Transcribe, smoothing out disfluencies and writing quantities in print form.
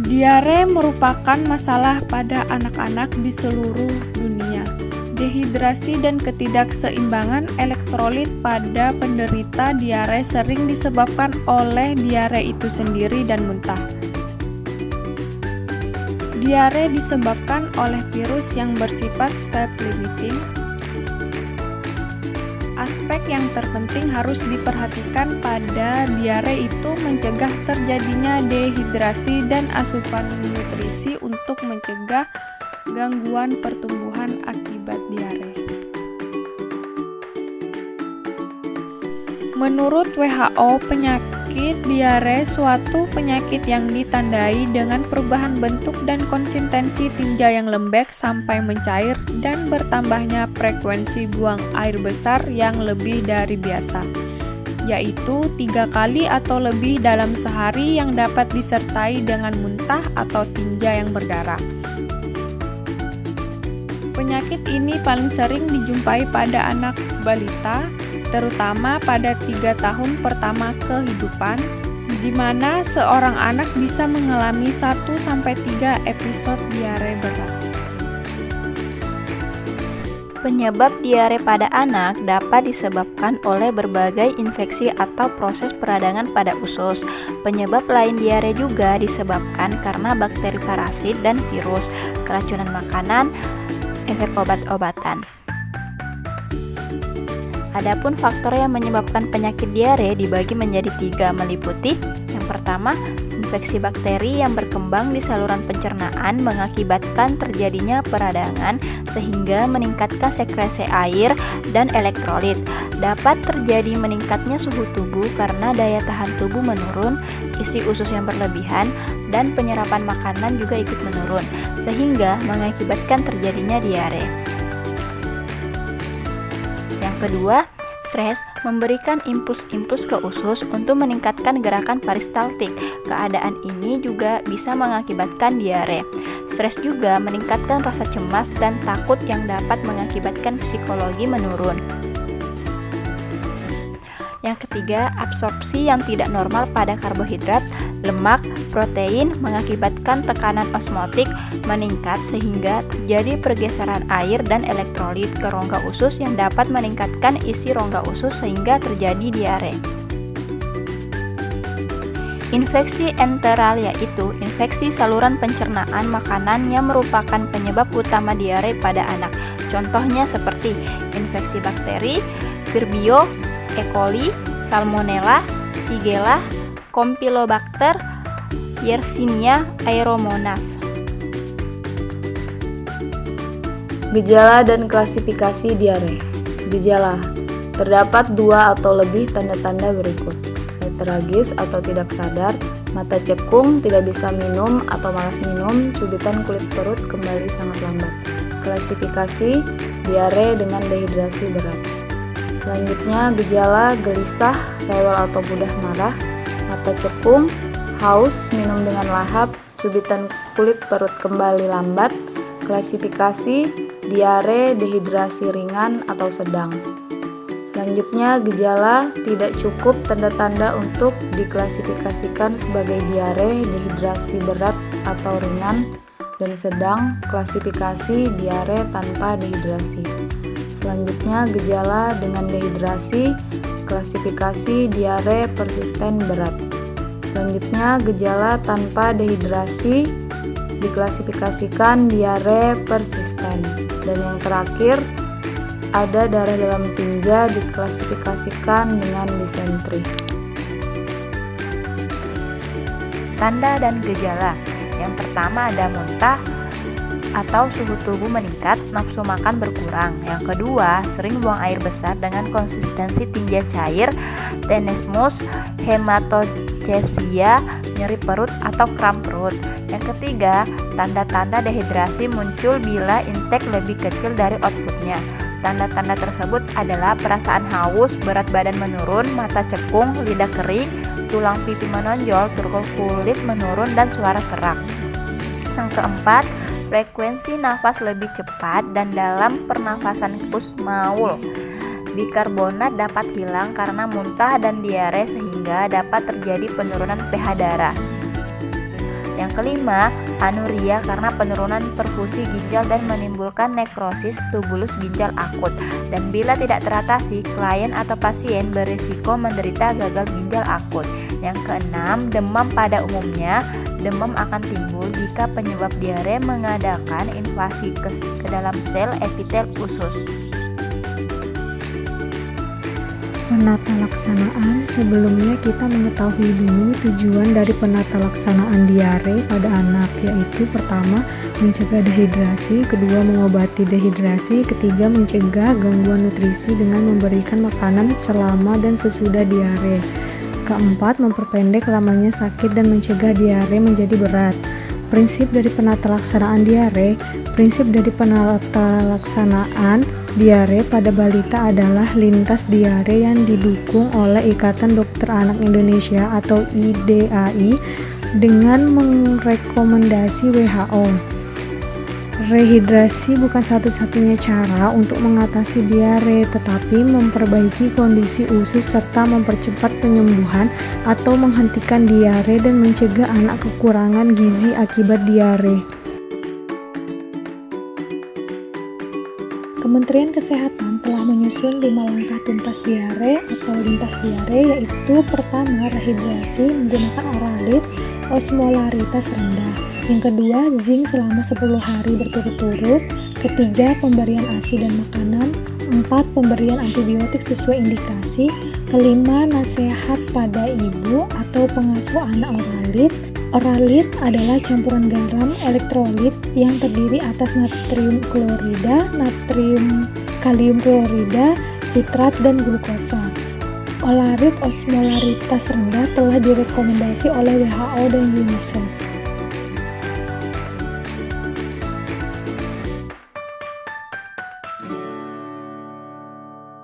Diare merupakan masalah pada anak-anak di seluruh dunia. Dehidrasi dan ketidakseimbangan elektrolit pada penderita diare sering disebabkan oleh diare itu sendiri dan muntah. Diare disebabkan oleh virus yang bersifat self-limiting. Aspek yang terpenting harus diperhatikan pada diare itu mencegah terjadinya dehidrasi dan asupan nutrisi untuk mencegah gangguan pertumbuhan akibat diare. Menurut WHO, penyakit diare suatu penyakit yang ditandai dengan perubahan bentuk dan konsistensi tinja yang lembek sampai mencair dan bertambahnya frekuensi buang air besar yang lebih dari biasa, yaitu 3 kali atau lebih dalam sehari yang dapat disertai dengan muntah atau tinja yang berdarah. Penyakit ini paling sering dijumpai pada anak balita, terutama pada 3 tahun pertama kehidupan, di mana seorang anak bisa mengalami 1-3 episode diare berat. Penyebab diare pada anak dapat disebabkan oleh berbagai infeksi atau proses peradangan pada usus. Penyebab lain diare juga disebabkan karena bakteri parasit dan virus, keracunan makanan, efek obat-obatan. Adapun faktor yang menyebabkan penyakit diare dibagi menjadi 3, meliputi yang pertama, infeksi bakteri yang berkembang di saluran pencernaan mengakibatkan terjadinya peradangan sehingga meningkatkan sekresi air dan elektrolit. Dapat terjadi meningkatnya suhu tubuh karena daya tahan tubuh menurun, isi usus yang berlebihan, dan penyerapan makanan juga ikut menurun, sehingga mengakibatkan terjadinya diare. Yang kedua, stres memberikan impuls-impuls ke usus untuk meningkatkan gerakan peristaltik. Keadaan ini juga bisa mengakibatkan diare. Stres juga meningkatkan rasa cemas dan takut yang dapat mengakibatkan psikologi menurun. Yang ketiga, absorpsi yang tidak normal pada karbohidrat, lemak, protein mengakibatkan tekanan osmotik meningkat sehingga terjadi pergeseran air dan elektrolit ke rongga usus yang dapat meningkatkan isi rongga usus sehingga terjadi diare. Infeksi enteral yaitu infeksi saluran pencernaan makanan yang merupakan penyebab utama diare pada anak. Contohnya seperti infeksi bakteri, Vibrio, E. coli, Salmonella, Shigella, Campylobacter, Yersinia aeromonas. Gejala dan klasifikasi diare. Gejala: terdapat 2 atau lebih tanda-tanda berikut: letargis atau tidak sadar, mata cekung, tidak bisa minum atau malas minum, cubitan kulit perut kembali sangat lambat. Klasifikasi diare dengan dehidrasi berat. Selanjutnya, gejala gelisah, rewel atau mudah marah, mata cekung, haus, minum dengan lahap, cubitan kulit perut kembali lambat. Klasifikasi diare dehidrasi ringan atau sedang. Selanjutnya, gejala tidak cukup tanda-tanda untuk diklasifikasikan sebagai diare dehidrasi berat atau ringan dan sedang. Klasifikasi diare tanpa dehidrasi. Selanjutnya, gejala dengan dehidrasi, klasifikasi diare persisten berat. Selanjutnya, gejala tanpa dehidrasi diklasifikasikan diare persisten. Dan yang terakhir, ada darah dalam tinja diklasifikasikan dengan disentri. Tanda dan gejala. Yang pertama ada muntah atau suhu tubuh meningkat, nafsu makan berkurang. Yang kedua, sering buang air besar dengan konsistensi tinja cair, tenesmus, hematochezia, nyeri perut atau kram perut. Yang ketiga, tanda-tanda dehidrasi muncul bila intake lebih kecil dari outputnya. Tanda-tanda tersebut adalah perasaan haus, berat badan menurun, mata cekung, lidah kering, tulang pipi menonjol, turgor kulit menurun, dan suara serak. Yang keempat, frekuensi nafas lebih cepat dan dalam pernafasan pusmaul. Bikarbonat dapat hilang karena muntah dan diare sehingga dapat terjadi penurunan pH darah. Yang kelima, anuria karena penurunan perfusi ginjal dan menimbulkan nekrosis tubulus ginjal akut. Dan bila tidak teratasi, klien atau pasien berisiko menderita gagal ginjal akut. Yang keenam, demam pada umumnya. Demam akan timbul jika penyebab diare mengadakan invasi ke dalam sel epitel usus. Penata laksanaan. Sebelumnya kita mengetahui dulu tujuan dari penata laksanaan diare pada anak, yaitu pertama, mencegah dehidrasi, kedua, mengobati dehidrasi, ketiga, mencegah gangguan nutrisi dengan memberikan makanan selama dan sesudah diare, keempat, memperpendek lamanya sakit dan mencegah diare menjadi berat. Prinsip dari penata laksanaan diare. Prinsip dari penata laksanaan diare pada balita adalah lintas diare yang didukung oleh Ikatan Dokter Anak Indonesia atau IDAI dengan merekomendasi WHO. Rehidrasi bukan satu-satunya cara untuk mengatasi diare, tetapi memperbaiki kondisi usus serta mempercepat penyembuhan atau menghentikan diare dan mencegah anak kekurangan gizi akibat diare. Kementerian Kesehatan telah menyusun 5 langkah tuntas diare atau lintas diare, yaitu pertama, rehidrasi menggunakan oralit osmolaritas rendah. Yang kedua, zinc selama 10 hari berturut-turut. Ketiga, pemberian ASI dan makanan. 4, pemberian antibiotik sesuai indikasi. Kelima, nasihat pada ibu atau pengasuh anak oralit. Oralit adalah campuran garam elektrolit yang terdiri atas natrium klorida, natrium kalium klorida, sitrat, dan glukosa. Olarit osmolaritas rendah telah direkomendasi oleh WHO dan UNICEF.